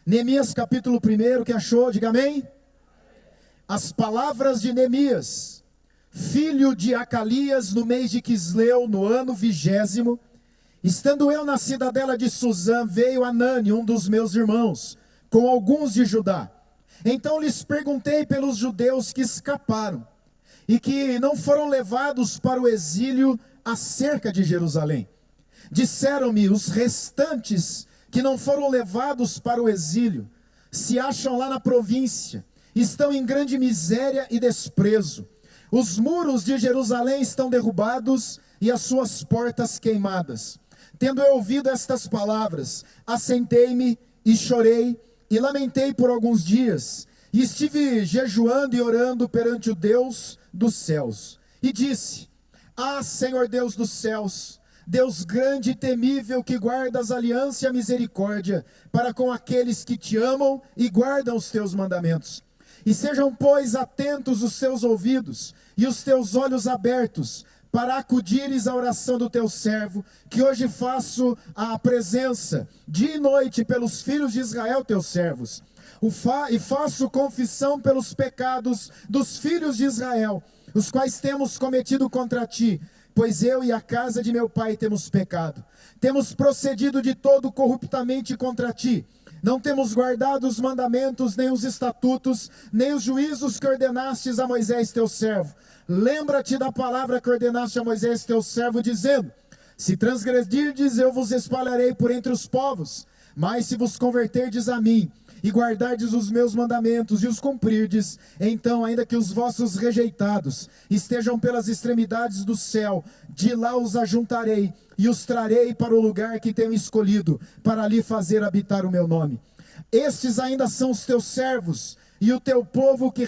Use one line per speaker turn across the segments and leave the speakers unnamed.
Neemias capítulo 1, quem achou, diga amém. As palavras de Neemias, filho de Acalias, no mês de Quisleu, no ano 20º, estando eu na cidadela de Suzã, veio Anani, um dos meus irmãos, com alguns de Judá. Então lhes perguntei pelos judeus que escaparam e que não foram levados para o exílio acerca de Jerusalém. Disseram-me: os restantes que não foram levados para o exílio se acham lá na província, estão em grande miséria e desprezo. Os muros de Jerusalém estão derrubados e as suas portas queimadas. Tendo eu ouvido estas palavras, assentei-me e chorei e lamentei por alguns dias, e estive jejuando e orando perante o Deus dos céus. E disse: ah, Senhor Deus dos céus, Deus grande e temível, que guardas a aliança e a misericórdia para com aqueles que te amam e guardam os teus mandamentos. E sejam, pois, atentos os teus ouvidos e os teus olhos abertos, para acudires à oração do teu servo, que hoje faço a presença, dia e noite, pelos filhos de Israel, teus servos. E faço confissão pelos pecados dos filhos de Israel, os quais temos cometido contra ti, pois eu e a casa de meu pai temos pecado. Temos procedido de todo corruptamente contra ti. Não temos guardado os mandamentos, nem os estatutos, nem os juízos que ordenastes a Moisés teu servo. Lembra-te da palavra que ordenaste a Moisés teu servo, dizendo: se transgredirdes, eu vos espalharei por entre os povos. Mas se vos converterdes a mim, e guardardes os meus mandamentos, e os cumprirdes, então, ainda que os vossos rejeitados estejam pelas extremidades do céu, de lá os ajuntarei, e os trarei para o lugar que tenho escolhido, para ali fazer habitar o meu nome. Estes ainda são os teus servos, e o teu povo que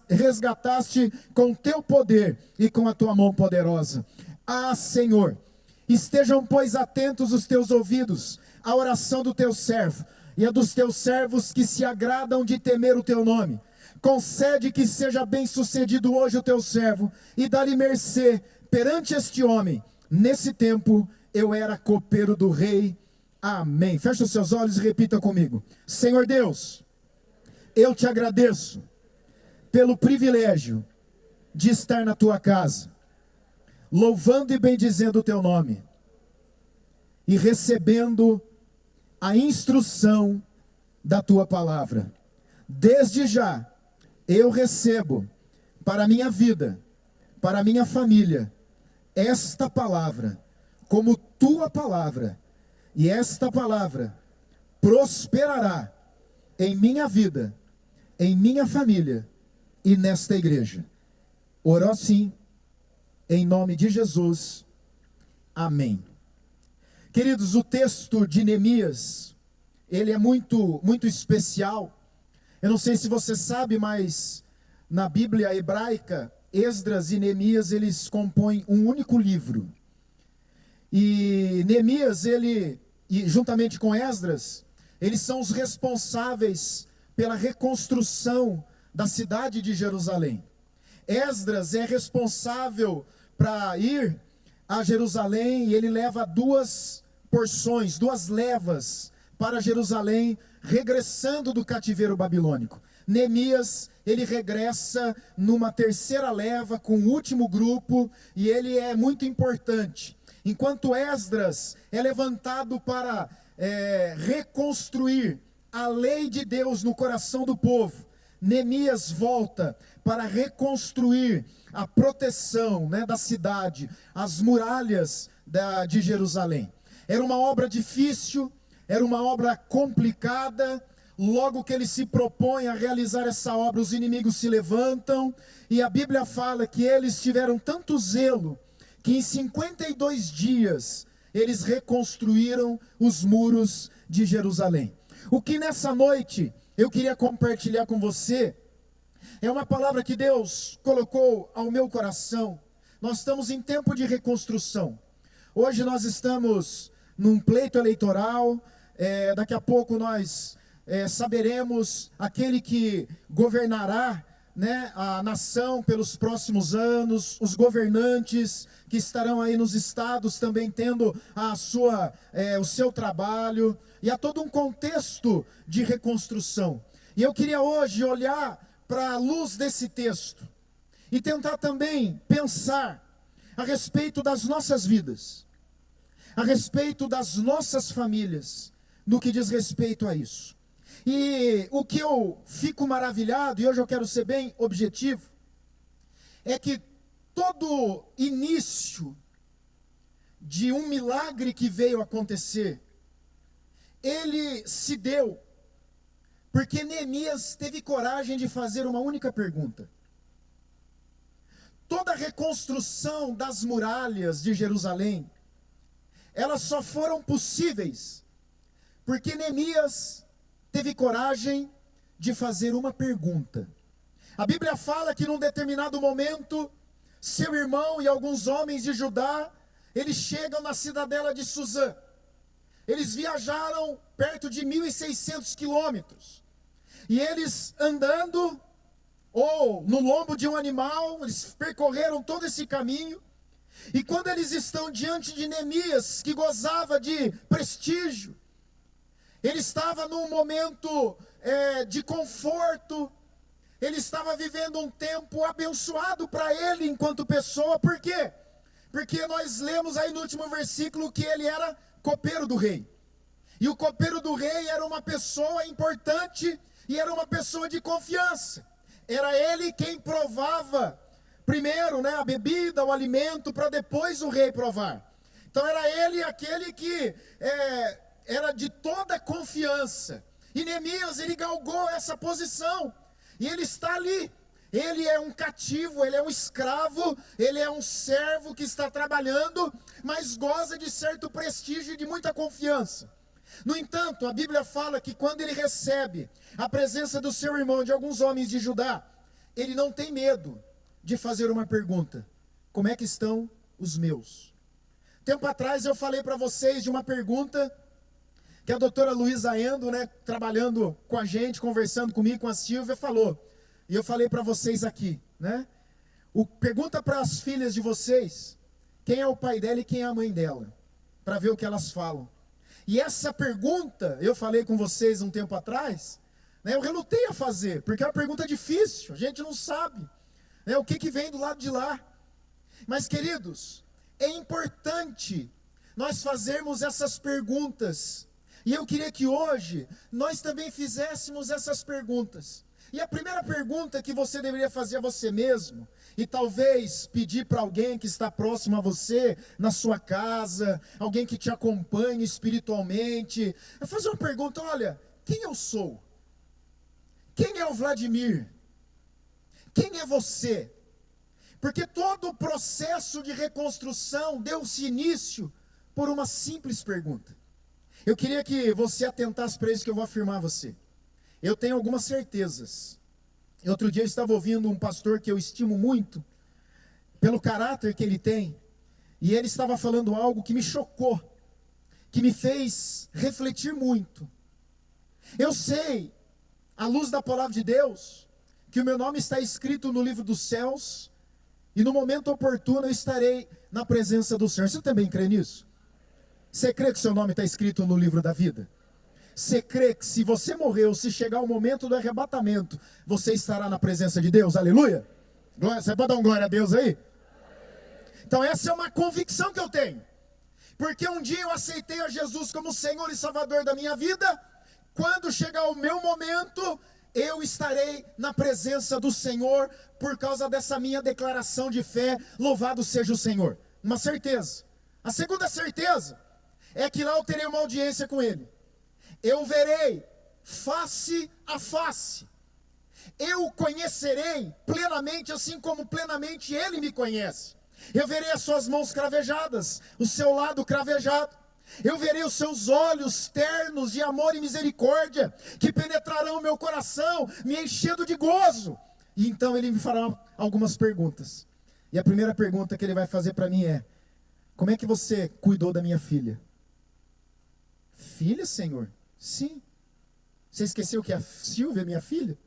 resgataste com teu poder, e com a tua mão poderosa. Ah, Senhor, estejam, pois, atentos os teus ouvidos à oração do teu servo, e a dos teus servos que se agradam de temer o teu nome. Concede que seja bem sucedido hoje o teu servo, e dá-lhe mercê perante este homem. Nesse tempo eu era copeiro do rei. Amém. Feche os seus olhos e repita comigo: Senhor Deus, eu te agradeço pelo privilégio de estar na tua casa, louvando e bendizendo o teu nome, e recebendo a instrução da tua palavra. Desde já eu recebo para a minha vida, para a minha família, esta palavra como tua palavra, e esta palavra prosperará em minha vida, em minha família e nesta igreja. Oro assim, em nome de Jesus. Amém. Queridos, o texto de Neemias, ele é muito especial. Eu não sei se você sabe, mas na Bíblia hebraica, Esdras e Neemias, eles compõem um único livro. E Neemias, e juntamente com Esdras, eles são os responsáveis pela reconstrução da cidade de Jerusalém. Esdras é responsável para ir a Jerusalém, e ele leva duas porções, duas levas para Jerusalém, regressando do cativeiro babilônico. Neemias, ele regressa numa terceira leva com o último grupo, e ele é muito importante. Enquanto Esdras é levantado para reconstruir a lei de Deus no coração do povo, Neemias volta para reconstruir a proteção, da cidade, as muralhas de Jerusalém. Era uma obra difícil, era uma obra complicada. Logo que ele se propõe a realizar essa obra, os inimigos se levantam, e a Bíblia fala que eles tiveram tanto zelo, que em 52 dias, eles reconstruíram os muros de Jerusalém. O que nessa noite eu queria compartilhar com você, é uma palavra que Deus colocou ao meu coração. Nós estamos em tempo de reconstrução. Hoje nós estamos num pleito eleitoral, daqui a pouco nós saberemos aquele que governará né, a nação pelos próximos anos, os governantes que estarão aí nos estados também tendo o seu trabalho, e há todo um contexto de reconstrução. E eu queria hoje olhar para a luz desse texto e tentar também pensar a respeito das nossas vidas, a respeito das nossas famílias, no que diz respeito a isso. E o que eu fico maravilhado, e hoje eu quero ser bem objetivo, é que todo início de um milagre que veio acontecer, ele se deu porque Neemias teve coragem de fazer uma única pergunta. Toda a reconstrução das muralhas de Jerusalém, elas só foram possíveis porque Neemias teve coragem de fazer uma pergunta. A Bíblia fala que num determinado momento, seu irmão e alguns homens de Judá, eles chegam na cidadela de Suzã. Eles viajaram perto de 1.600 quilômetros. E eles andando, ou no lombo de um animal, eles percorreram todo esse caminho. E quando eles estão diante de Neemias, que gozava de prestígio, ele estava num momento de conforto, ele estava vivendo um tempo abençoado para ele enquanto pessoa. Por quê? Porque nós lemos aí no último versículo que ele era copeiro do rei. E o copeiro do rei era uma pessoa importante e era uma pessoa de confiança. Era ele quem provava primeiro, né, a bebida, o alimento, para depois o rei provar. Então era ele aquele que era de toda confiança. E Neemias, ele galgou essa posição. E ele está ali. Ele é um cativo, ele é um escravo, ele é um servo que está trabalhando, mas goza de certo prestígio e de muita confiança. No entanto, a Bíblia fala que quando ele recebe a presença do seu irmão, de alguns homens de Judá, ele não tem medo de fazer uma pergunta: como é que estão os meus? Tempo atrás eu falei para vocês de uma pergunta que a doutora Luísa Endo, né, trabalhando com a gente, conversando comigo, com a Silvia, falou. E eu falei para vocês aqui, né? Pergunta para as filhas de vocês, quem é o pai dela e quem é a mãe dela, para ver o que elas falam. E essa pergunta, eu falei com vocês um tempo atrás, né, eu relutei a fazer, porque é uma pergunta difícil, a gente não sabe, né, o que vem do lado de lá. Mas, queridos, é importante nós fazermos essas perguntas. E eu queria que hoje nós também fizéssemos essas perguntas. E a primeira pergunta que você deveria fazer a você mesmo, e talvez pedir para alguém que está próximo a você, na sua casa, alguém que te acompanhe espiritualmente, é fazer uma pergunta: olha, quem eu sou? Quem é o Vladimir? Quem é você? Porque todo o processo de reconstrução deu-se início por uma simples pergunta. Eu queria que você atentasse para isso que eu vou afirmar a você. Eu tenho algumas certezas. Outro dia eu estava ouvindo um pastor que eu estimo muito, pelo caráter que ele tem, e ele estava falando algo que me chocou, que me fez refletir muito. Eu sei, à luz da palavra de Deus, que o meu nome está escrito no livro dos céus, e no momento oportuno eu estarei na presença do Senhor. Você também crê nisso? Você crê que seu nome está escrito no livro da vida? Você crê que se você morreu, se chegar o momento do arrebatamento, você estará na presença de Deus? Aleluia! Glória, você pode dar um glória a Deus aí? Então essa é uma convicção que eu tenho. Porque um dia eu aceitei a Jesus como Senhor e Salvador da minha vida. Quando chegar o meu momento, eu estarei na presença do Senhor por causa dessa minha declaração de fé. Louvado seja o Senhor. Uma certeza. A segunda certeza é que lá eu terei uma audiência com Ele. Eu verei face a face. Eu o conhecerei plenamente, assim como plenamente Ele me conhece. Eu verei as suas mãos cravejadas, o seu lado cravejado. Eu verei os seus olhos ternos de amor e misericórdia, que penetrarão o meu coração, me enchendo de gozo. E então Ele me fará algumas perguntas. E a primeira pergunta que Ele vai fazer para mim é: como é que você cuidou da minha filha? Filha, Senhor? Sim. Você esqueceu que a Silvia é minha filha?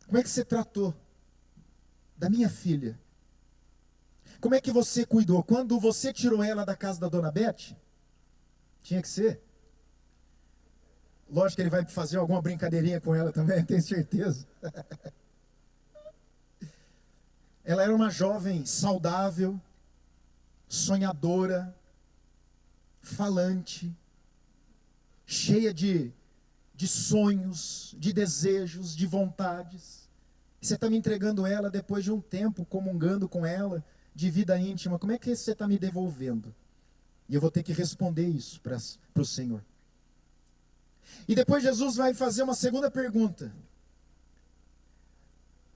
Como é que você tratou da minha filha? Como é que você cuidou? Quando você tirou ela da casa da dona Bete, tinha que ser. Lógico que ele vai fazer alguma brincadeirinha com ela também, tenho certeza. Ela era uma jovem saudável, sonhadora, falante, cheia de sonhos, de desejos, de vontades. Você está me entregando ela depois de um tempo, comungando com ela, de vida íntima. Como é que você está me devolvendo? E eu vou ter que responder isso para o Senhor. E depois Jesus vai fazer uma segunda pergunta.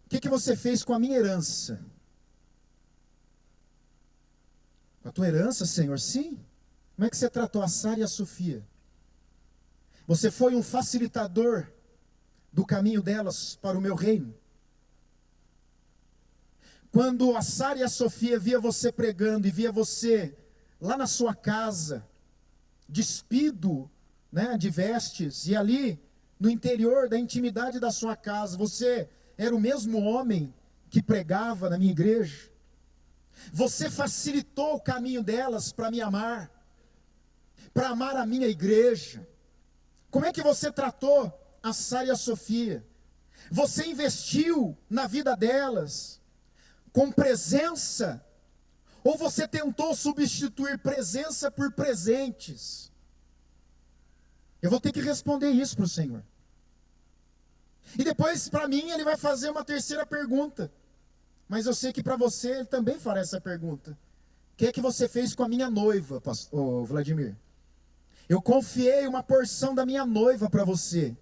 O que você fez com a minha herança? Com a tua herança, Senhor? Sim. Como é que você tratou a Sara e a Sofia? Você foi um facilitador do caminho delas para o meu reino? Quando a Sara e a Sofia via você pregando e via você lá na sua casa, despido, né, de vestes, e ali no interior da intimidade da sua casa, você era o mesmo homem que pregava na minha igreja? Você facilitou o caminho delas para me amar, para amar a minha igreja? Como é que você tratou a Sara e a Sofia? Você investiu na vida delas com presença? Ou você tentou substituir presença por presentes? Eu vou ter que responder isso para o Senhor. E depois, para mim, ele vai fazer uma terceira pergunta. Mas eu sei que para você, ele também fará essa pergunta. O que é que você fez com a minha noiva, pastor Vladimir? Eu confiei uma porção da minha noiva para você.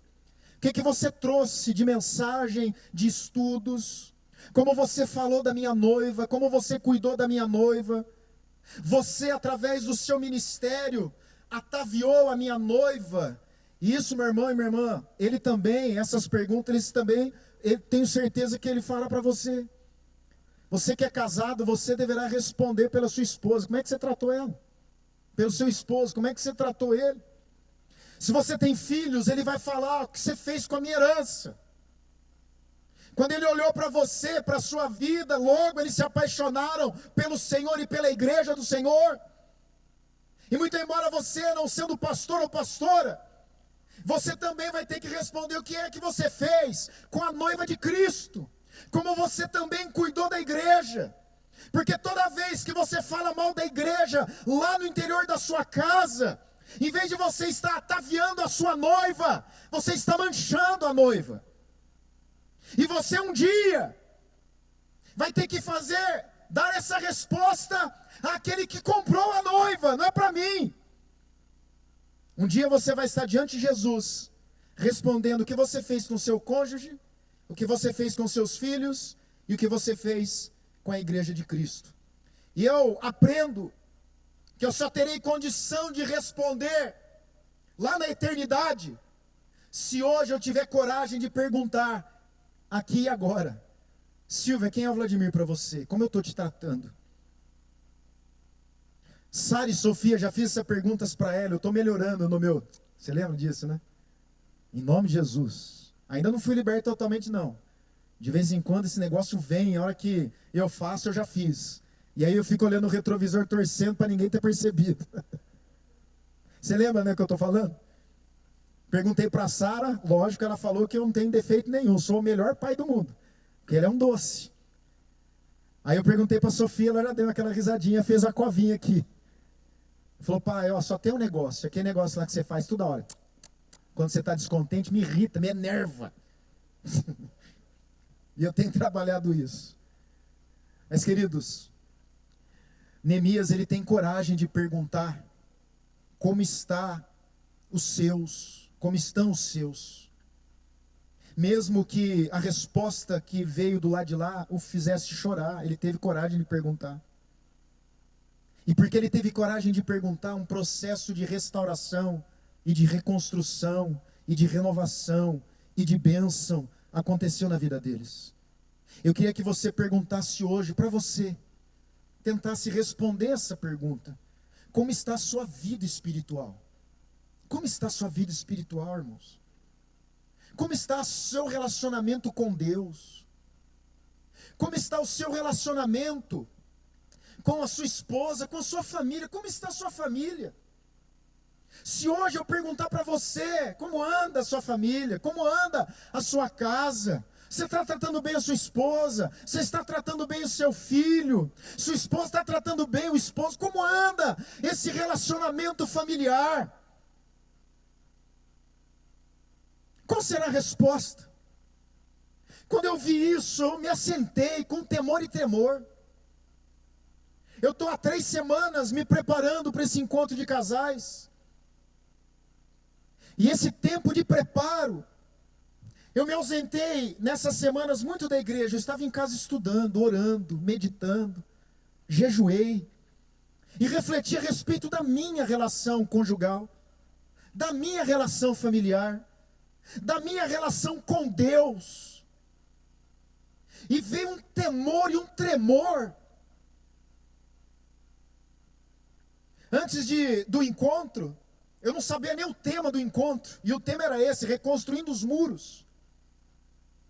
O que é que você trouxe de mensagem, de estudos? Como você falou da minha noiva? Como você cuidou da minha noiva? Você, através do seu ministério, ataviou a minha noiva. E isso, meu irmão e minha irmã, ele também, essas perguntas, eu tenho certeza que ele fará para você. Você que é casado, você deverá responder pela sua esposa. Como é que você tratou ela? Pelo seu esposo, como é que você tratou ele? Se você tem filhos, ele vai falar o que você fez com a minha herança. Quando ele olhou para você, para a sua vida, logo eles se apaixonaram pelo Senhor e pela igreja do Senhor. E muito embora você não sendo pastor ou pastora, você também vai ter que responder o que é que você fez com a noiva de Cristo. Como você também cuidou da igreja. Porque toda vez que você fala mal da igreja, lá no interior da sua casa, em vez de você estar ataviando a sua noiva, você está manchando a noiva. E você um dia vai ter que dar essa resposta àquele que comprou a noiva, não é para mim. Um dia você vai estar diante de Jesus, respondendo o que você fez com o seu cônjuge, o que você fez com seus filhos e o que você fez com a igreja de Cristo. E eu aprendo que eu só terei condição de responder lá na eternidade, se hoje eu tiver coragem de perguntar, aqui e agora: Silvia, quem é o Vladimir para você? Como eu estou te tratando? Sara e Sofia, já fiz essas perguntas para ela, eu estou melhorando no meu... Você lembra disso, né? Em nome de Jesus. Ainda não fui liberto totalmente, não. De vez em quando esse negócio vem, a hora que eu faço, eu já fiz. E aí eu fico olhando o retrovisor, torcendo para ninguém ter percebido. Você lembra, né, que eu estou falando? Perguntei para a Sara, lógico, ela falou que eu não tenho defeito nenhum, sou o melhor pai do mundo, porque ele é um doce. Aí eu perguntei para a Sofia, ela já deu aquela risadinha, fez a covinha aqui. Falou: pai, ó, só tem um negócio, aquele negócio lá que você faz toda hora. Quando você está descontente, me irrita, me enerva. E eu tenho trabalhado isso. Mas, queridos, Neemias, ele tem coragem de perguntar como estão os seus. Mesmo que a resposta que veio do lado de lá o fizesse chorar, ele teve coragem de perguntar. E porque ele teve coragem de perguntar, um processo de restauração e de reconstrução e de renovação e de bênção aconteceu na vida deles. Eu queria que você perguntasse hoje para você, tentasse responder essa pergunta: como está a sua vida espiritual? Como está a sua vida espiritual, irmãos? Como está o seu relacionamento com Deus? Como está o seu relacionamento com a sua esposa, com a sua família? Como está a sua família? Se hoje eu perguntar para você, como anda a sua família? Como anda a sua casa? Você está tratando bem a sua esposa? Você está tratando bem o seu filho? Sua esposa está tratando bem o esposo? Como anda esse relacionamento familiar? Qual será a resposta? Quando eu vi isso, eu me assentei com temor e tremor. Eu estou há 3 semanas me preparando para esse encontro de casais. E esse tempo de preparo, eu me ausentei nessas semanas muito da igreja. Eu estava em casa estudando, orando, meditando, jejuei. E refleti a respeito da minha relação conjugal, da minha relação familiar, da minha relação com Deus. E veio um temor e um tremor. Antes do encontro, eu não sabia nem o tema do encontro. E o tema era esse: reconstruindo os muros.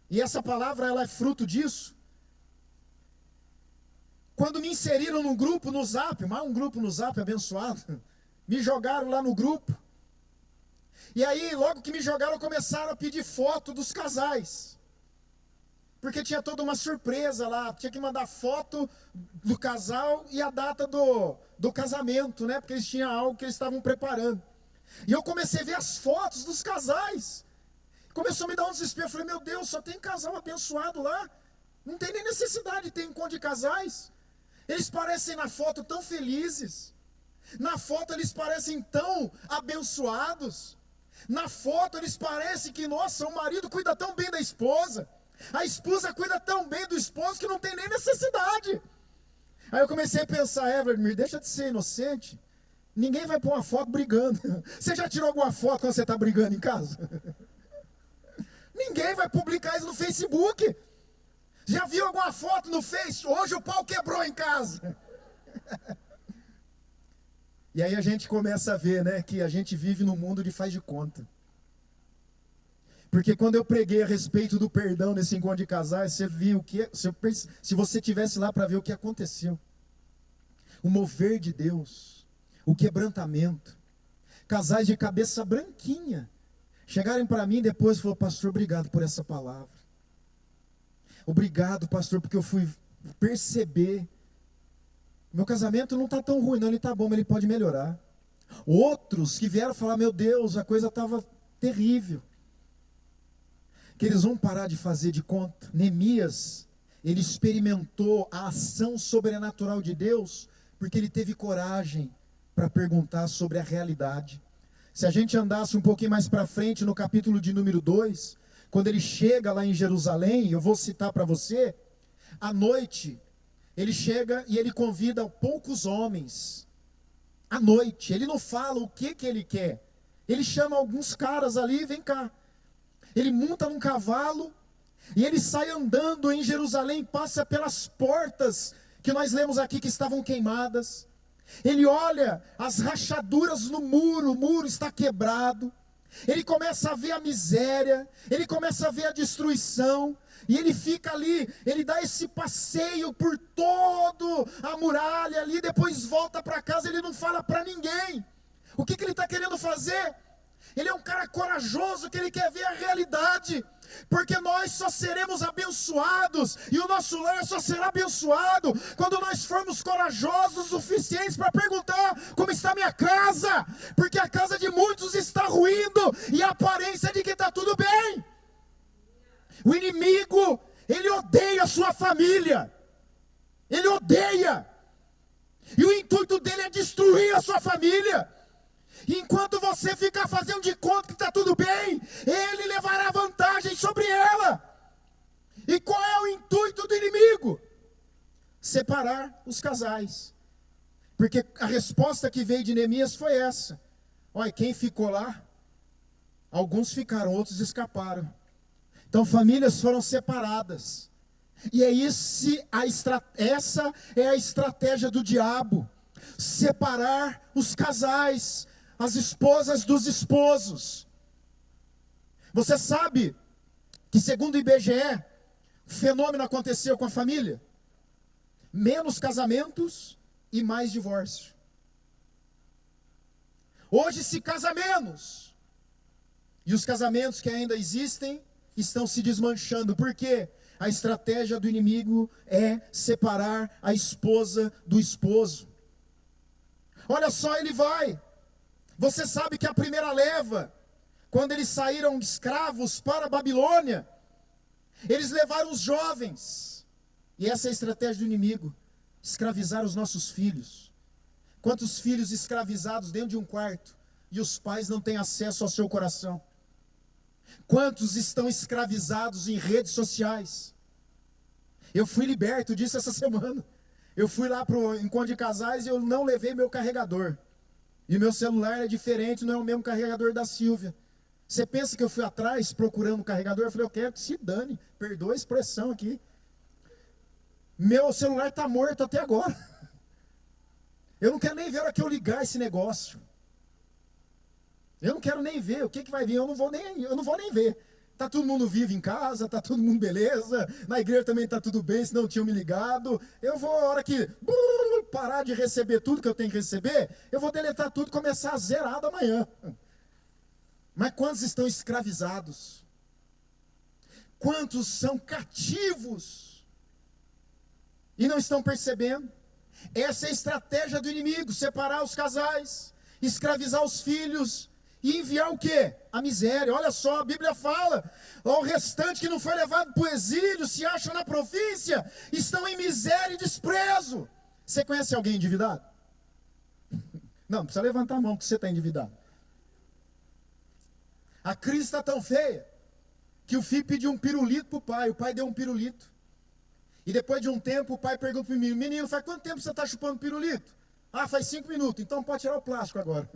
E essa palavra, ela é fruto disso. Quando me inseriram num grupo no Zap, um grupo no Zap abençoado, me jogaram lá no grupo. E aí, logo que me jogaram, começaram a pedir foto dos casais. Porque tinha toda uma surpresa lá, tinha que mandar foto do casal e a data do casamento, né? Porque eles tinham algo que eles estavam preparando. E eu comecei a ver as fotos dos casais. Começou a me dar um desespero. Eu falei, meu Deus, só tem casal abençoado lá. Não tem nem necessidade de ter encontro de casais. Eles parecem na foto tão felizes. Na foto eles parecem tão abençoados. Na foto eles parecem que, nossa, o marido cuida tão bem da esposa. A esposa cuida tão bem do esposo que não tem nem necessidade. Aí eu comecei a pensar, Everton, deixa de ser inocente. Ninguém vai pôr uma foto brigando. Você já tirou alguma foto quando você está brigando em casa? Ninguém vai publicar isso no Facebook. Já viu alguma foto no Face? Hoje o pau quebrou em casa. E aí a gente começa a ver, né, que a gente vive num mundo de faz de conta. Porque quando eu preguei a respeito do perdão nesse encontro de casais, você viu que, se você tivesse lá para ver o que aconteceu. O mover de Deus, o quebrantamento. Casais de cabeça branquinha chegarem para mim depois e falaram, pastor, obrigado por essa palavra. Obrigado, pastor, porque eu fui perceber. Meu casamento não está tão ruim, não, ele está bom, mas ele pode melhorar. Outros que vieram falar, meu Deus, a coisa estava terrível. Que eles vão parar de fazer de conta. Neemias, ele experimentou a ação sobrenatural de Deus, porque ele teve coragem para perguntar sobre a realidade. Se a gente andasse um pouquinho mais para frente, no capítulo de número 2, quando ele chega lá em Jerusalém, eu vou citar para você, à noite, ele chega e ele convida poucos homens, à noite, ele não fala o que ele quer, ele chama alguns caras ali, vem cá, ele monta num cavalo, e ele sai andando em Jerusalém, passa pelas portas, que nós lemos aqui que estavam queimadas, ele olha as rachaduras no muro, o muro está quebrado, ele começa a ver a miséria, ele começa a ver a destruição, e ele fica ali, ele dá esse passeio por todo a muralha ali, depois volta para casa, ele não fala para ninguém. O que ele está querendo fazer? Ele é um cara corajoso, que ele quer ver a realidade, porque nós só seremos abençoados, e o nosso lar só será abençoado, quando nós formos corajosos o suficientes para perguntar, como está minha casa? Porque a casa de muitos está ruindo, e a aparência é de que está tudo bem. O inimigo, ele odeia a sua família, ele odeia, e o intuito dele é destruir a sua família. Enquanto você ficar fazendo de conta que está tudo bem, ele levará vantagem sobre ela. E qual é o intuito do inimigo? Separar os casais. Porque a resposta que veio de Neemias foi essa. Olha, quem ficou lá? Alguns ficaram, outros escaparam. Então famílias foram separadas. E essa é a estratégia do diabo. Separar os casais, as esposas dos esposos. Você sabe que, segundo o IBGE, o fenômeno aconteceu com a família? Menos casamentos e mais divórcio. Hoje se casa menos. E os casamentos que ainda existem estão se desmanchando. Por quê? A estratégia do inimigo é separar a esposa do esposo. Olha só, ele vai. Você sabe que a primeira leva, quando eles saíram escravos para a Babilônia, eles levaram os jovens. E essa é a estratégia do inimigo: escravizar os nossos filhos. Quantos filhos escravizados dentro de um quarto e os pais não têm acesso ao seu coração? Quantos estão escravizados em redes sociais? Eu fui liberto disso essa semana. Eu fui lá para o encontro de casais e eu não levei meu carregador. E meu celular é diferente, não é o mesmo carregador da Silvia. Você pensa que eu fui atrás procurando um carregador? Eu falei, eu quero que se dane, perdoa a expressão aqui. Meu celular está morto até agora. Eu não quero nem ver a hora que eu ligar esse negócio. Eu não quero nem ver o que vai vir, eu não vou nem ver. Está todo mundo vivo em casa, está todo mundo beleza, na igreja também está tudo bem, senão não tinham me ligado. Eu vou, a hora que parar de receber tudo que eu tenho que receber, eu vou deletar tudo e começar a zerar da manhã. Mas quantos estão escravizados? Quantos são cativos e não estão percebendo? Essa é a estratégia do inimigo: separar os casais, escravizar os filhos e enviar o quê? A miséria. Olha só, a Bíblia fala: o restante que não foi levado para o exílio, se acha na província, estão em miséria e desprezo. Você conhece alguém endividado? Não precisa levantar a mão que você está endividado. A crise está tão feia que o filho pediu um pirulito para o pai deu um pirulito. E depois de um tempo o pai pergunta para o menino: menino, faz quanto tempo você está chupando pirulito? Ah, faz 5 minutos, então pode tirar o plástico agora.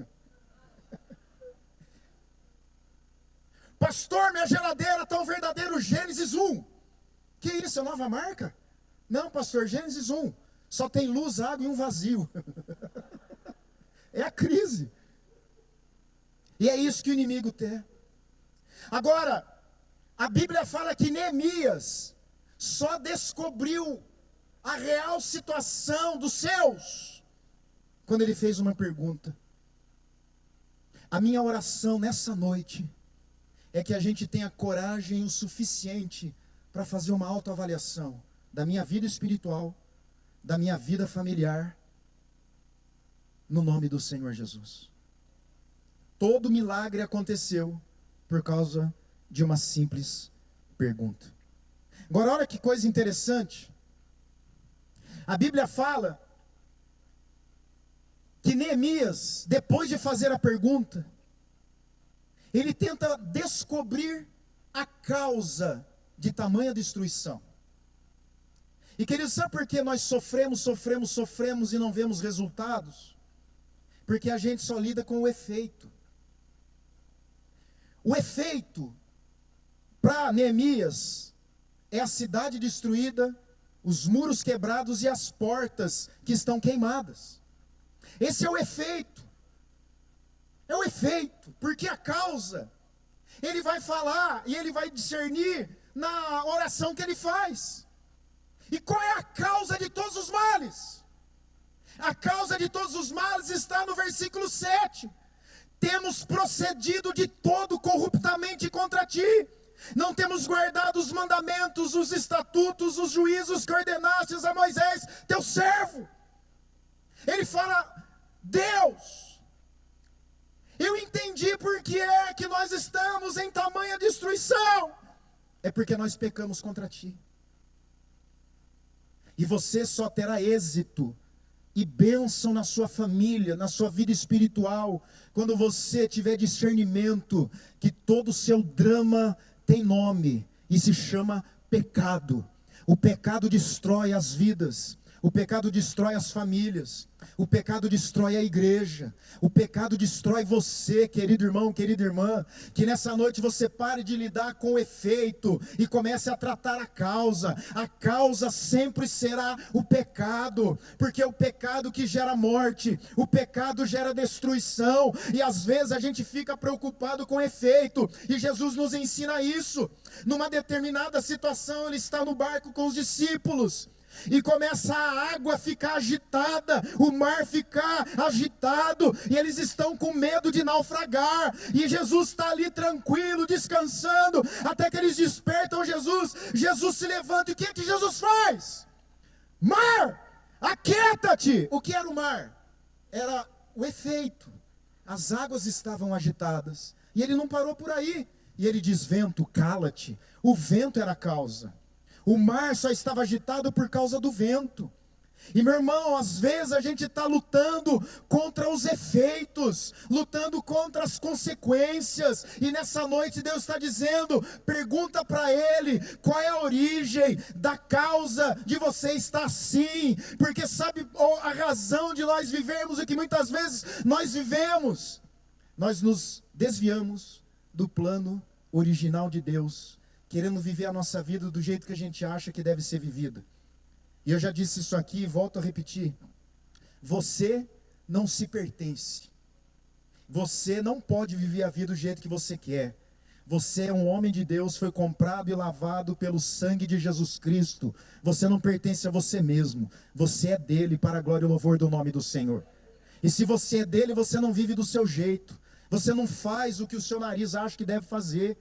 Pastor, minha geladeira está um verdadeiro Gênesis 1. Que isso, é nova marca? Não, pastor, Gênesis 1. Só tem luz, água e um vazio. É a crise. E é isso que o inimigo tem. Agora, a Bíblia fala que Neemias só descobriu a real situação dos seus quando ele fez uma pergunta. A minha oração nessa noite é que a gente tenha coragem o suficiente para fazer uma autoavaliação da minha vida espiritual, da minha vida familiar, no nome do Senhor Jesus. Todo milagre aconteceu por causa de uma simples pergunta. Agora, olha que coisa interessante. A Bíblia fala que Neemias, depois de fazer a pergunta, ele tenta descobrir a causa de tamanha destruição. E queridos, sabe por que nós sofremos e não vemos resultados? Porque a gente só lida com o efeito. O efeito para Neemias é a cidade destruída, os muros quebrados e as portas que estão queimadas. Esse é o efeito. É o efeito, porque a causa, ele vai falar e ele vai discernir na oração que ele faz. E qual é a causa de todos os males? A causa de todos os males está no versículo 7. Temos procedido de todo corruptamente contra ti. Não temos guardado os mandamentos, os estatutos, os juízos que ordenastes a Moisés, teu servo. Ele fala: Deus, eu entendi por que é que nós estamos em tamanha destruição. É porque nós pecamos contra ti. E você só terá êxito e bênção na sua família, na sua vida espiritual, quando você tiver discernimento que todo o seu drama tem nome e se chama pecado. O pecado destrói as vidas. O pecado destrói as famílias, o pecado destrói a igreja, o pecado destrói você, querido irmão, querida irmã. Que nessa noite você pare de lidar com o efeito e comece a tratar a causa. A causa sempre será o pecado, porque é o pecado que gera morte, o pecado gera destruição, e às vezes a gente fica preocupado com o efeito, e Jesus nos ensina isso. Numa determinada situação, ele está no barco com os discípulos, e começa a água a ficar agitada, o mar ficar agitado, e eles estão com medo de naufragar, e Jesus está ali tranquilo, descansando, até que eles despertam Jesus. Jesus se levanta, e o que é que Jesus faz? Mar, aquieta-te! O que era o mar? Era o efeito, as águas estavam agitadas, e ele não parou por aí, e ele diz: vento, cala-te. O vento era a causa. O mar só estava agitado por causa do vento. E meu irmão, às vezes a gente está lutando contra os efeitos, lutando contra as consequências, e nessa noite Deus está dizendo: pergunta para Ele, qual é a origem da causa de você estar assim, porque sabe a razão de nós vivermos o que muitas vezes nós vivemos? Nós nos desviamos do plano original de Deus, querendo viver a nossa vida do jeito que a gente acha que deve ser vivida. E eu já disse isso aqui e volto a repetir: você não se pertence, você não pode viver a vida do jeito que você quer. Você é um homem de Deus, foi comprado e lavado pelo sangue de Jesus Cristo. Você não pertence a você mesmo, você é dele, para a glória e louvor do nome do Senhor. E se você é dele, você não vive do seu jeito, você não faz o que o seu nariz acha que deve fazer.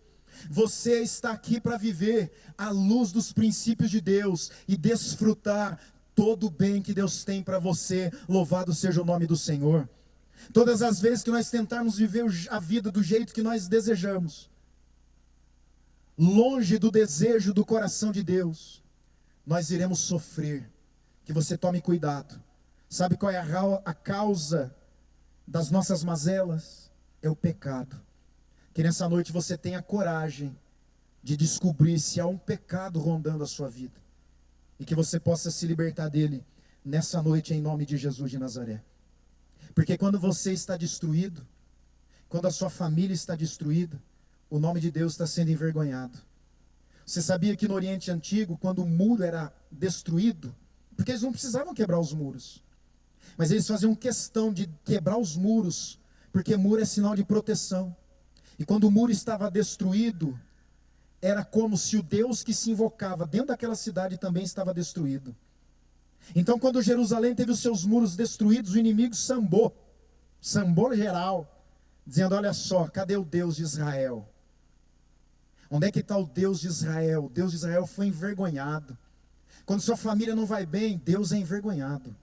Você está aqui para viver à luz dos princípios de Deus e desfrutar todo o bem que Deus tem para você. Louvado seja o nome do Senhor. Todas as vezes que nós tentarmos viver a vida do jeito que nós desejamos, longe do desejo do coração de Deus, nós iremos sofrer. Que você tome cuidado. Sabe qual é a causa das nossas mazelas? É o pecado. Que nessa noite você tenha coragem de descobrir se há um pecado rondando a sua vida, e que você possa se libertar dele nessa noite, em nome de Jesus de Nazaré. Porque quando você está destruído, quando a sua família está destruída, o nome de Deus está sendo envergonhado. Você sabia que no Oriente Antigo, quando o muro era destruído, porque eles não precisavam quebrar os muros, mas eles faziam questão de quebrar os muros, porque muro é sinal de proteção. E quando o muro estava destruído, era como se o Deus que se invocava dentro daquela cidade também estava destruído. Então, quando Jerusalém teve os seus muros destruídos, o inimigo sambou geral, dizendo: olha só, cadê o Deus de Israel? Onde é que está o Deus de Israel? O Deus de Israel foi envergonhado. Quando sua família não vai bem, Deus é envergonhado.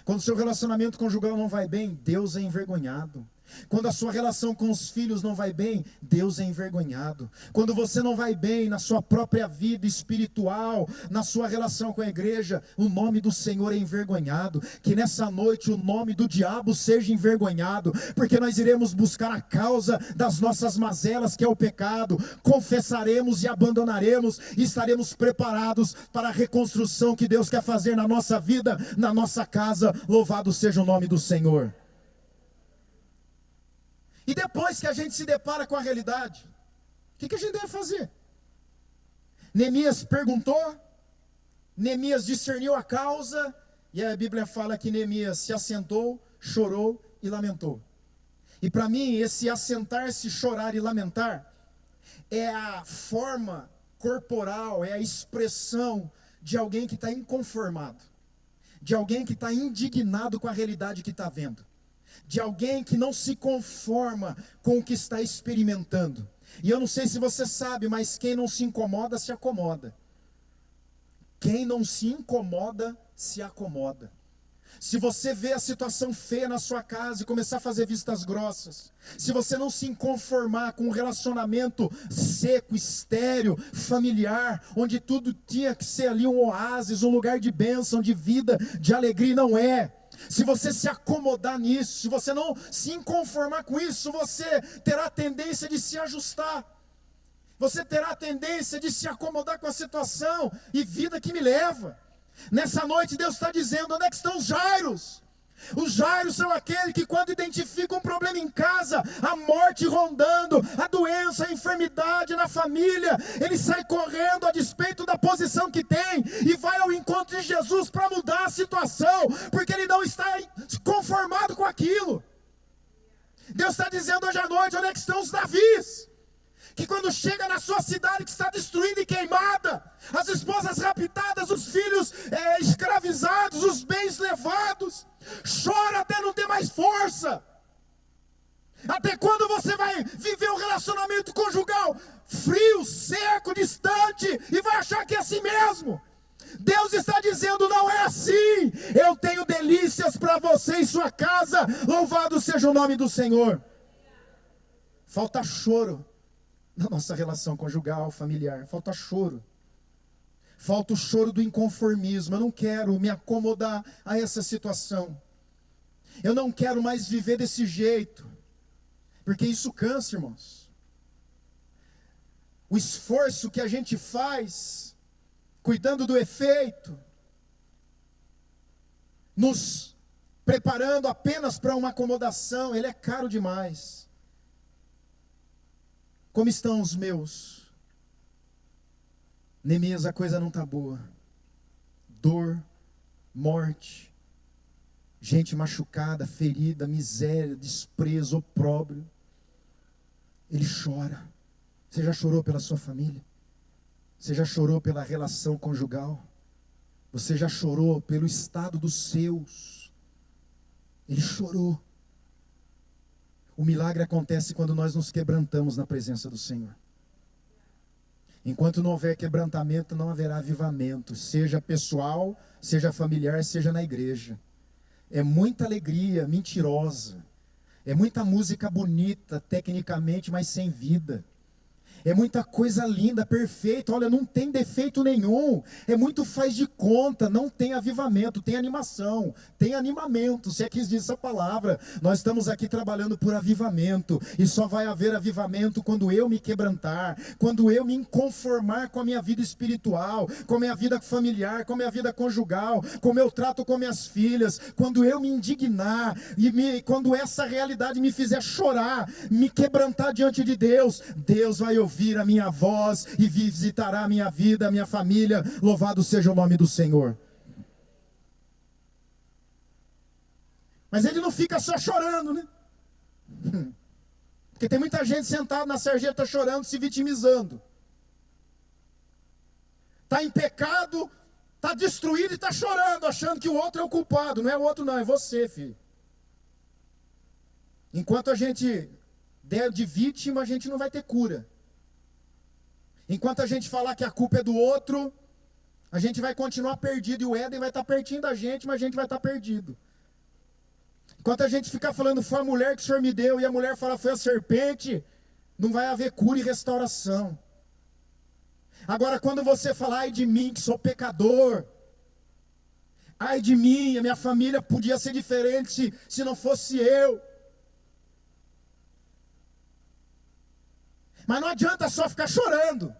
Quando seu relacionamento conjugal não vai bem, Deus é envergonhado. Quando a sua relação com os filhos não vai bem, Deus é envergonhado. Quando você não vai bem na sua própria vida espiritual, na sua relação com a igreja, o nome do Senhor é envergonhado. Que nessa noite o nome do diabo seja envergonhado, porque nós iremos buscar a causa das nossas mazelas, que é o pecado, confessaremos e abandonaremos, e estaremos preparados para a reconstrução que Deus quer fazer na nossa vida, na nossa casa. Louvado seja o nome do Senhor. E depois que a gente se depara com a realidade, o que a gente deve fazer? Neemias perguntou, Neemias discerniu a causa, e a Bíblia fala que Neemias se assentou, chorou e lamentou. E para mim, esse assentar-se, chorar e lamentar, é a forma corporal, é a expressão de alguém que está inconformado, de alguém que está indignado com a realidade que está vendo, de alguém que não se conforma com o que está experimentando. E eu não sei se você sabe, mas quem não se incomoda, se acomoda. Quem não se incomoda, se acomoda. Se você vê a situação feia na sua casa e começar a fazer vistas grossas, se você não se conformar com um relacionamento seco, estéril, familiar, onde tudo tinha que ser ali um oásis, um lugar de bênção, de vida, de alegria, não é. Se você se acomodar nisso, se você não se inconformar com isso, você terá a tendência de se ajustar. Você terá a tendência de se acomodar com a situação. E vida que me leva. Nessa noite Deus está dizendo: onde é que estão os Jairos? Os Jairos são aqueles que, quando identificam um problema em casa, a morte rondando, a doença, a enfermidade na família, ele sai correndo a despeito da posição que tem e vai ao encontro de Jesus para mudar a situação, porque ele não está conformado com aquilo. Deus está dizendo hoje à noite: onde é que estão os Davis? Que quando chega na sua cidade que está destruída e queimada, as esposas raptadas, os filhos escravizados, os bens levados, chora até não ter mais força. Até quando você vai viver um relacionamento conjugal frio, seco, distante, e vai achar que é assim mesmo? Deus está dizendo: não é assim. Eu tenho delícias para você em sua casa. Louvado seja o nome do Senhor. Falta choro na nossa relação conjugal, familiar. Falta choro. Falta o choro do inconformismo. Eu não quero me acomodar a essa situação. Eu não quero mais viver desse jeito. Porque isso cansa, irmãos. O esforço que a gente faz, cuidando do efeito, nos preparando apenas para uma acomodação, ele é caro demais. Como estão os meus? Neemias, a coisa não está boa. Dor, morte, gente machucada, ferida, miséria, desprezo, opróbrio. Ele chora. Você já chorou pela sua família? Você já chorou pela relação conjugal? Você já chorou pelo estado dos seus? Ele chorou. O milagre acontece quando nós nos quebrantamos na presença do Senhor. Enquanto não houver quebrantamento, não haverá avivamento, seja pessoal, seja familiar, seja na igreja. É muita alegria mentirosa, é muita música bonita, tecnicamente, mas sem vida. É muita coisa linda, perfeita, olha, não tem defeito nenhum, é muito faz de conta, não tem avivamento, tem animação, tem animamento, se é que diz essa palavra. Nós estamos aqui trabalhando por avivamento, e só vai haver avivamento quando eu me quebrantar, quando eu me conformar com a minha vida espiritual, com a minha vida familiar, com a minha vida conjugal, como eu trato com minhas filhas, quando eu me indignar, quando essa realidade me fizer chorar, me quebrantar diante de Deus, Deus vai ouvir a minha voz e visitará a minha vida, a minha família. Louvado seja o nome do Senhor. Mas ele não fica só chorando, né? Porque tem muita gente sentada na sarjeta chorando, se vitimizando. Está em pecado, está destruído e está chorando, achando que o outro é o culpado. Não é o outro não, é você, filho. Enquanto a gente der de vítima, a gente não vai ter cura. Enquanto a gente falar que a culpa é do outro, a gente vai continuar perdido. E o Éden vai estar pertinho da gente, mas a gente vai estar perdido. Enquanto a gente ficar falando, foi a mulher que o Senhor me deu, e a mulher fala, foi a serpente, não vai haver cura e restauração. Agora, quando você falar, ai de mim que sou pecador, ai de mim, a minha família podia ser diferente se não fosse eu. Mas não adianta só ficar chorando.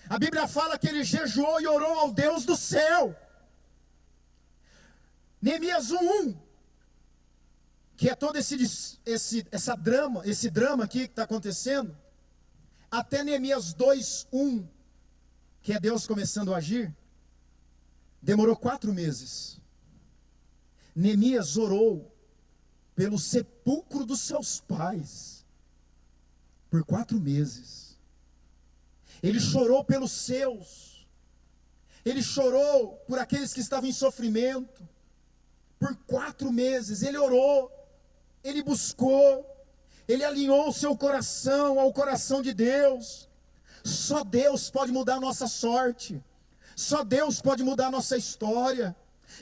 A Bíblia fala que ele jejuou e orou ao Deus do céu. Neemias 1:1, que é todo esse drama aqui que está acontecendo, até Neemias 2:1, que é Deus começando a agir, demorou 4 meses. Neemias orou pelo sepulcro dos seus pais por 4 meses. Ele chorou pelos seus. Ele chorou por aqueles que estavam em sofrimento. Por 4 meses. Ele orou. Ele buscou. Ele alinhou o seu coração ao coração de Deus. Só Deus pode mudar a nossa sorte. Só Deus pode mudar a nossa história.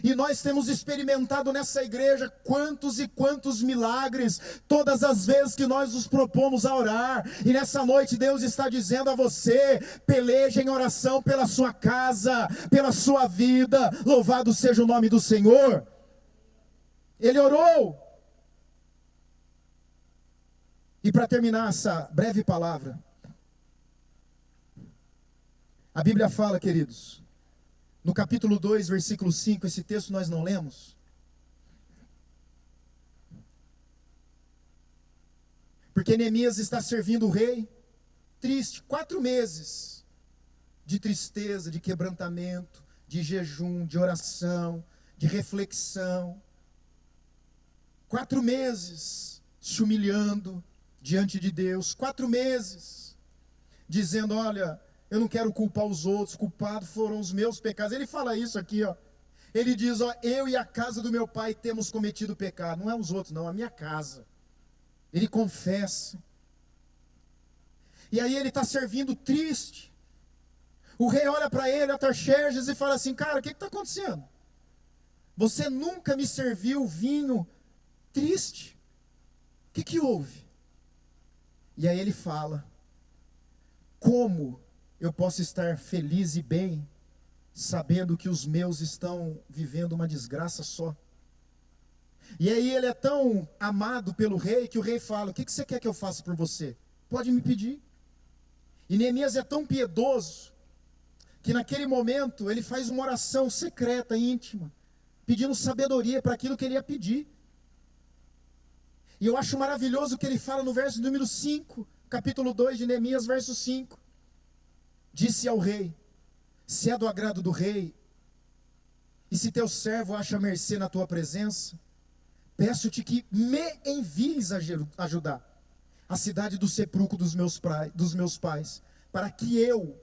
E nós temos experimentado nessa igreja quantos e quantos milagres, todas as vezes que nós nos propomos a orar. E nessa noite Deus está dizendo a você, peleje em oração pela sua casa, pela sua vida. Louvado seja o nome do Senhor. Ele orou. E para terminar essa breve palavra, a Bíblia fala, queridos, No capítulo 2, versículo 5, esse texto nós não lemos. Porque Neemias está servindo o rei, triste, 4 meses de tristeza, de quebrantamento, de jejum, de oração, de reflexão. 4 meses se humilhando diante de Deus, 4 meses dizendo: olha, eu não quero culpar os outros, culpados foram os meus pecados. Ele fala isso aqui, ó. Ele diz: ó, eu e a casa do meu pai temos cometido pecado. Não é os outros, não, a minha casa. Ele confessa. E aí ele está servindo triste. O rei olha para ele, Artaxerxes, e fala assim: cara, o que está acontecendo? Você nunca me serviu vinho triste. O que houve? E aí ele fala: como eu posso estar feliz e bem, sabendo que os meus estão vivendo uma desgraça só? E aí ele é tão amado pelo rei, que o rei fala: o que você quer que eu faça por você? Pode me pedir. E Neemias é tão piedoso, que naquele momento ele faz uma oração secreta, íntima, pedindo sabedoria para aquilo que ele ia pedir. E eu acho maravilhoso o que ele fala no verso número 5, capítulo 2 de Neemias, verso 5. Disse ao rei: se é do agrado do rei, e se teu servo acha mercê na tua presença, peço-te que me envies a Judá, a cidade do sepulcro dos meus pais, para que eu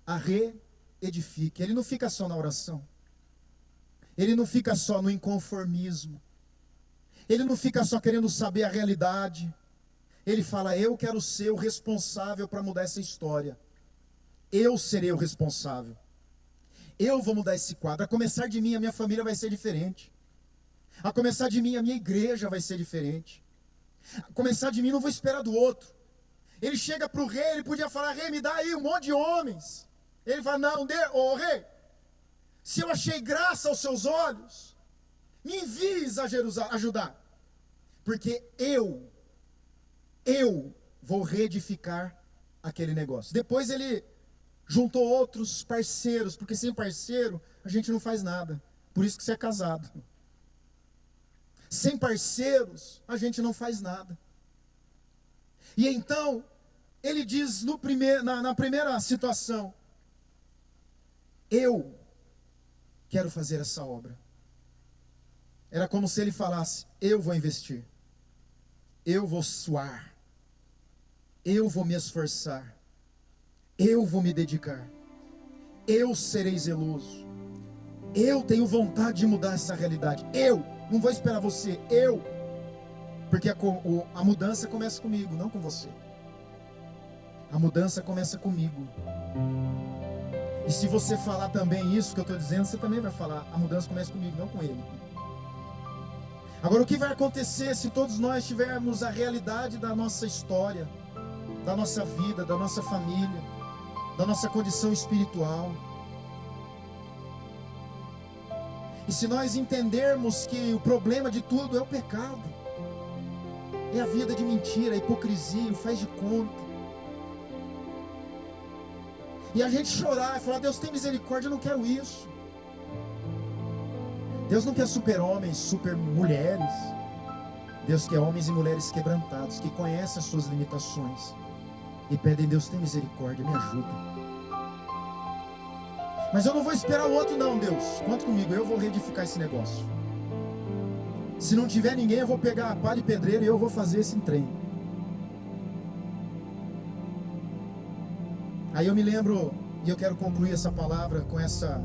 a reedifique. Ele não fica só na oração. Ele não fica só no inconformismo. Ele não fica só querendo saber a realidade. Ele fala: eu quero ser o responsável para mudar essa história. Eu serei o responsável. Eu vou mudar esse quadro. A começar de mim, a minha família vai ser diferente. A começar de mim, a minha igreja vai ser diferente. A começar de mim, não vou esperar do outro. Ele chega para o rei, ele podia falar: rei, me dá aí um monte de homens. Ele fala: não, ô rei, se eu achei graça aos seus olhos, me envies a Judá, porque eu vou reedificar aquele negócio. Depois ele juntou outros parceiros, porque sem parceiro a gente não faz nada. Por isso que você é casado. Sem parceiros a gente não faz nada. E então ele diz na primeira situação: eu quero fazer essa obra. Era como se ele falasse: eu vou investir, eu vou suar, eu vou me esforçar, eu vou me dedicar, eu serei zeloso, eu tenho vontade de mudar essa realidade, eu não vou esperar você, porque a mudança começa comigo, não com você. A mudança começa comigo. E se você falar também isso que eu estou dizendo, você também vai falar: a mudança começa comigo, não com ele. Agora, o que vai acontecer se todos nós tivermos a realidade da nossa história, da nossa vida, da nossa família, da nossa condição espiritual? E se nós entendermos que o problema de tudo é o pecado, é a vida de mentira, a hipocrisia, o faz de conta, e a gente chorar e falar: Deus tem misericórdia, eu não quero isso. Deus não quer super-homens, super-mulheres. Deus quer homens e mulheres quebrantados, que conhecem as suas limitações e pedem: Deus tem misericórdia, me ajuda. Mas eu não vou esperar o outro não, Deus, conta comigo, eu vou reedificar esse negócio. Se não tiver ninguém, eu vou pegar a pá de pedreiro e eu vou fazer esse trem. Aí eu me lembro, e eu quero concluir essa palavra com essa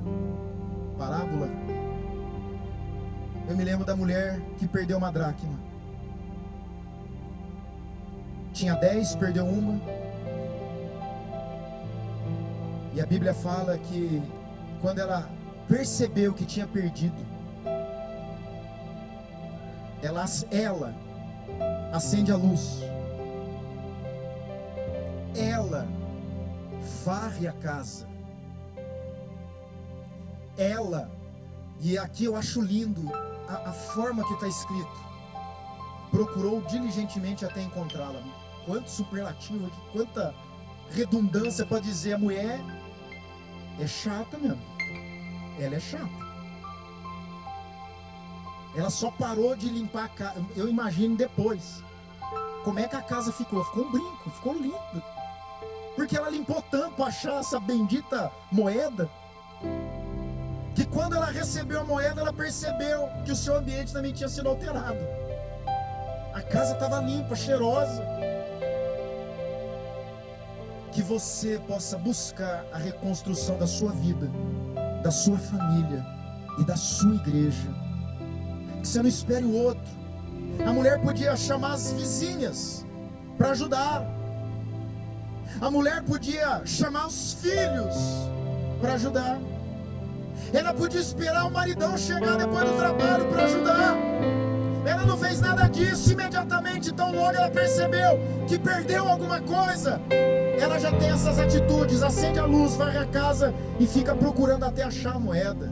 parábola. Eu me lembro da mulher que perdeu uma dracma. Tinha 10, perdeu uma. E a Bíblia fala que quando ela percebeu que tinha perdido, ela acende a luz. Ela varre a casa. E aqui eu acho lindo a forma que está escrito: procurou diligentemente até encontrá-la. Quanto superlativo aqui, quanta redundância para dizer: a mulher é chata mesmo, ela é chata. Ela só parou de limpar a casa. Eu imagino depois como é que a casa ficou. Ficou um brinco, ficou lindo. Porque ela limpou tanto para achar essa bendita moeda, que quando ela recebeu a moeda, ela percebeu que o seu ambiente também tinha sido alterado. A casa estava limpa, cheirosa. Que você possa buscar a reconstrução da sua vida, da sua família e da sua igreja. Que você não espere o outro. A mulher podia chamar as vizinhas para ajudar. A mulher podia chamar os filhos para ajudar. Ela podia esperar o maridão chegar depois do trabalho para ajudar. Ela não fez nada disso. Imediatamente, tão logo ela percebeu que perdeu alguma coisa, ela já tem essas atitudes. Acende a luz, varre a casa e fica procurando até achar a moeda.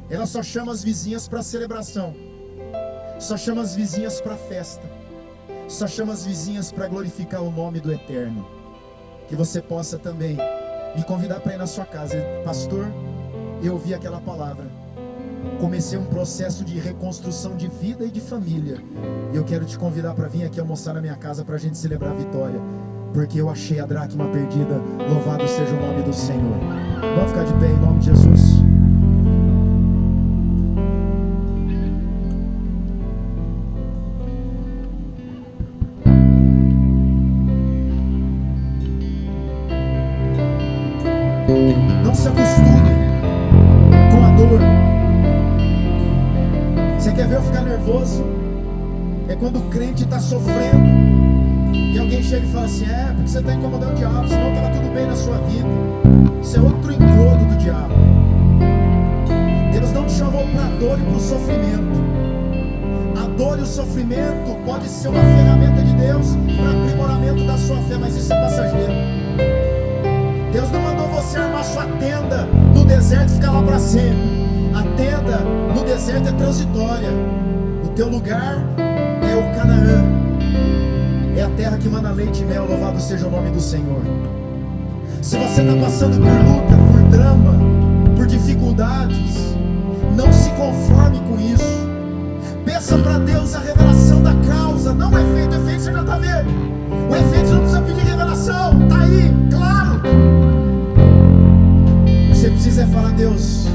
Ela só chama as vizinhas para celebração, só chama as vizinhas para festa, só chama as vizinhas para glorificar o nome do Eterno. Que você possa também me convidar para ir na sua casa. Pastor, eu ouvi aquela palavra, comecei um processo de reconstrução de vida e de família, e eu quero te convidar para vir aqui almoçar na minha casa para a gente celebrar a vitória, porque eu achei a dracma perdida. Louvado seja o nome do Senhor. Vamos ficar de pé em nome de Jesus. Não se acostume com a dor. Você quer ver eu ficar nervoso? É quando o crente está sofrendo e alguém chega e fala assim: porque você está incomodando o diabo, senão estava tudo bem na sua vida. Isso é outro engodo do diabo. Deus não te chamou para a dor e para o sofrimento. A dor e o sofrimento pode ser uma ferramenta de Deus para aprimoramento da sua fé, mas isso é passageiro. Deus não mandou você armar sua tenda no deserto e ficar lá para sempre. A tenda no deserto é transitória. O teu lugar é o Canaã, é a terra que mana leite e mel. Louvado seja o nome do Senhor. Se você está passando por luta, por drama, por dificuldades, não se conforme com isso. Peça para Deus a revelação da causa, não o efeito. O efeito você já está vendo. O efeito você não precisa pedir revelação, está aí, claro. Você precisa falar: Deus,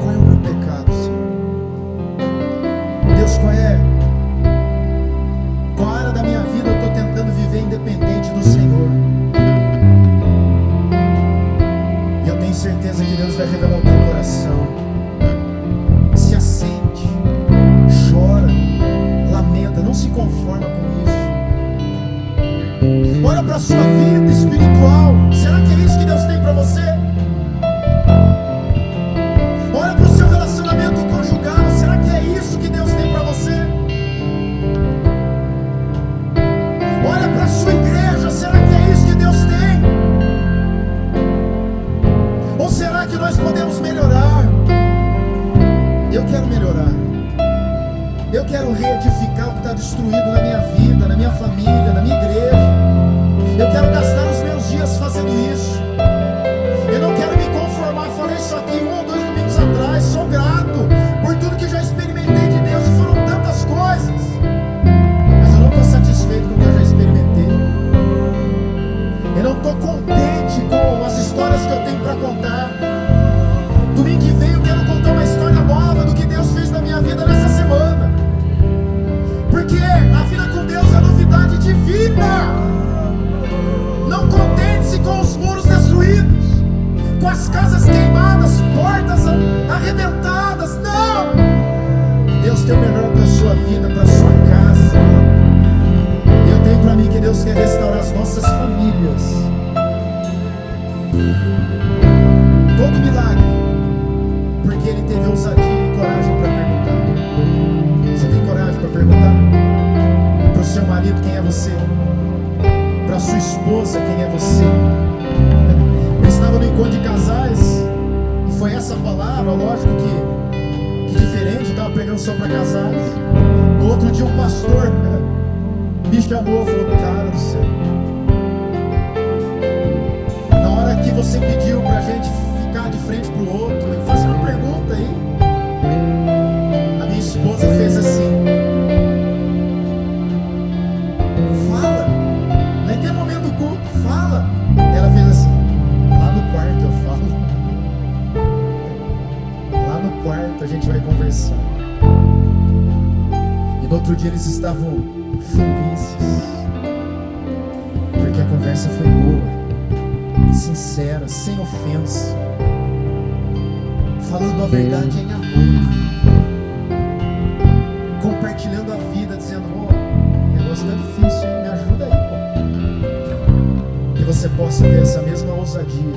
qual é o meu pecado, Senhor? Deus, qual área da minha vida eu estou tentando viver independente do Senhor? E eu tenho certeza que Deus vai revelar o teu coração. Se assente, chora, lamenta, não se conforma com isso. Olha para a sua vida espiritual. Será que é isso que Deus tem para você? Olha para o seu relacionamento conjugal. Será que é isso que Deus tem para você? Olha para a sua igreja. Será que é isso que Deus tem? Ou será que nós podemos melhorar? Eu quero melhorar. Eu quero reedificar o que está destruído na minha vida, na minha família, na minha igreja. Eu quero gastar os meus dias fazendo isso. Eu não quero me conformar. Falei isso aqui 1 ou 2 domingos atrás. Sou grato por tudo que já experimentei de Deus, e foram tantas coisas, mas eu não estou satisfeito com o que eu já experimentei. Eu não estou contente com as histórias que eu tenho para contar. Domingo que vem eu quero contar uma história nova do que Deus fez na minha vida nessa semana, porque a vida com Deus é novidade de vida. Não contente-se com os muros destruídos, com as casas queimadas, portas arrebentadas. Não! Deus tem o melhor para a sua vida, para a sua casa. Eu tenho para mim que Deus quer restaurar as nossas famílias. Todo milagre, porque Ele teve ousadia e coragem para perguntar. Você tem coragem para perguntar? Para o seu marido quem é você? Para a sua esposa quem é você? Eu estava no encontro de casais e foi essa palavra. Lógico que diferente, estava pregando só para casais. No outro dia um pastor me chamou e falou: cara do céu, na hora que você pediu para a gente ficar de frente para o outro, aguenta aí. A minha esposa fez assim. Fala. Naquele momento do culto, fala. Ela fez assim. Lá no quarto eu falo. Lá no quarto a gente vai conversar. E no outro dia eles estavam felizes. Porque a conversa foi boa, sincera, sem ofensa, falando a verdade em amor, compartilhando a vida, dizendo: o negócio tá difícil, hein? Me ajuda aí, pô. Que você possa ter essa mesma ousadia.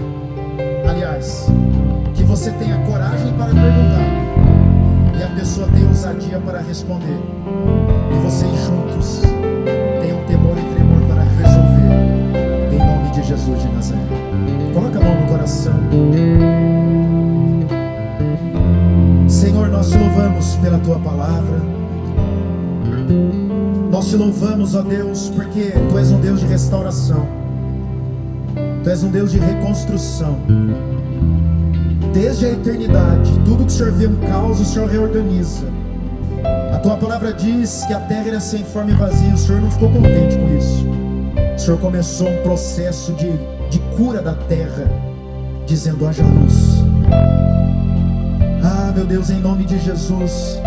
Aliás, que você tenha coragem para perguntar e a pessoa tenha ousadia para responder, e vocês juntos tenham temor e tremor para resolver, em nome de Jesus de Nazaré. Coloca a mão no coração. Senhor, nós te louvamos pela tua palavra. Nós te louvamos, ó Deus, porque tu és um Deus de restauração, tu és um Deus de reconstrução. Desde a eternidade, tudo que o Senhor vê um caos, o Senhor reorganiza. A tua palavra diz que a terra era sem forma e vazia. O Senhor não ficou contente com isso. O Senhor começou um processo de cura da terra, dizendo: haja luz. Ah, meu Deus, em nome de Jesus,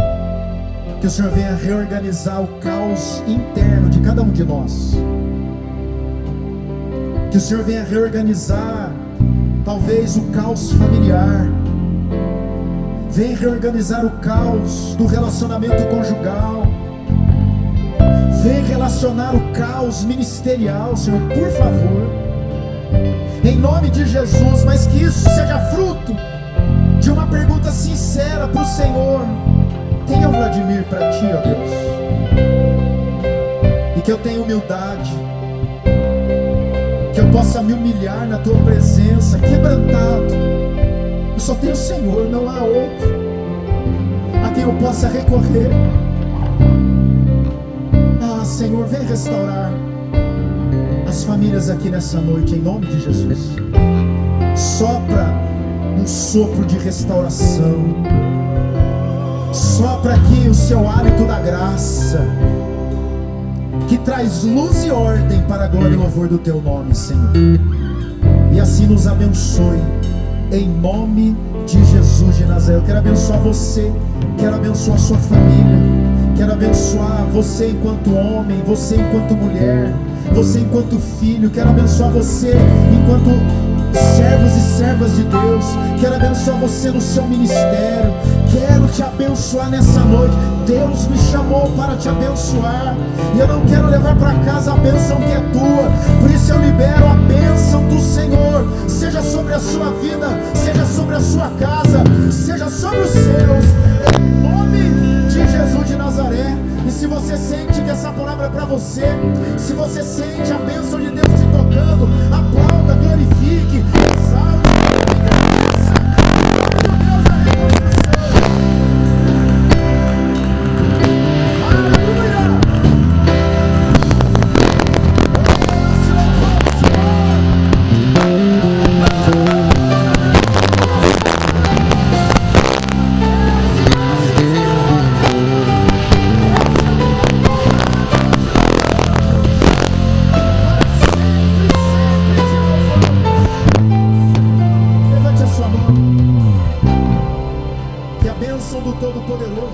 que o Senhor venha reorganizar o caos interno de cada um de nós. Que o Senhor venha reorganizar talvez o caos familiar. Vem reorganizar o caos do relacionamento conjugal. Vem relacionar o caos ministerial, Senhor, por favor, em nome de Jesus. Mas que isso seja fruto de uma pergunta sincera para o Senhor: quem é o Vladimir para ti, ó Deus? E que eu tenha humildade, que eu possa me humilhar na tua presença, quebrantado. Eu só tenho o Senhor, não há outro a quem eu possa recorrer. Ah, Senhor, vem restaurar as famílias aqui nessa noite, em nome de Jesus. Sopra um sopro de restauração. Sopra aqui o seu hálito da graça, que traz luz e ordem para a glória e louvor do teu nome, Senhor. E assim nos abençoe, em nome de Jesus de Nazaré. Eu quero abençoar você, quero abençoar a sua família, quero abençoar você enquanto homem, você enquanto mulher, você enquanto filho. Quero abençoar você enquanto servos e servas de Deus. Quero abençoar você no seu ministério. Quero te abençoar nessa noite. Deus me chamou para te abençoar, e eu não quero levar para casa a bênção que é tua. Por isso eu libero a bênção do Senhor, seja sobre a sua vida, seja sobre a sua casa, seja sobre os seus, em nome de Jesus de Nazaré. E se você sente que essa palavra é para você, se você sente a bênção de Deus te tocando, aplauda, glorifique, exalte, agradeça. Meu Deus, a reconstrução. Aleluia! Do Todo-Poderoso,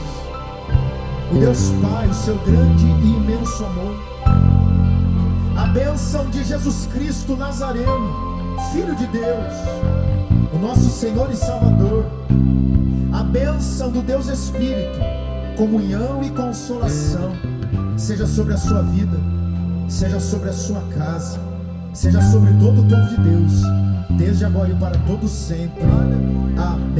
o Deus Pai, o seu grande e imenso amor, a bênção de Jesus Cristo Nazareno, Filho de Deus, o nosso Senhor e Salvador, a bênção do Deus Espírito, comunhão e consolação, seja sobre a sua vida, seja sobre a sua casa, seja sobre todo o povo de Deus, desde agora e para todo sempre. Amém.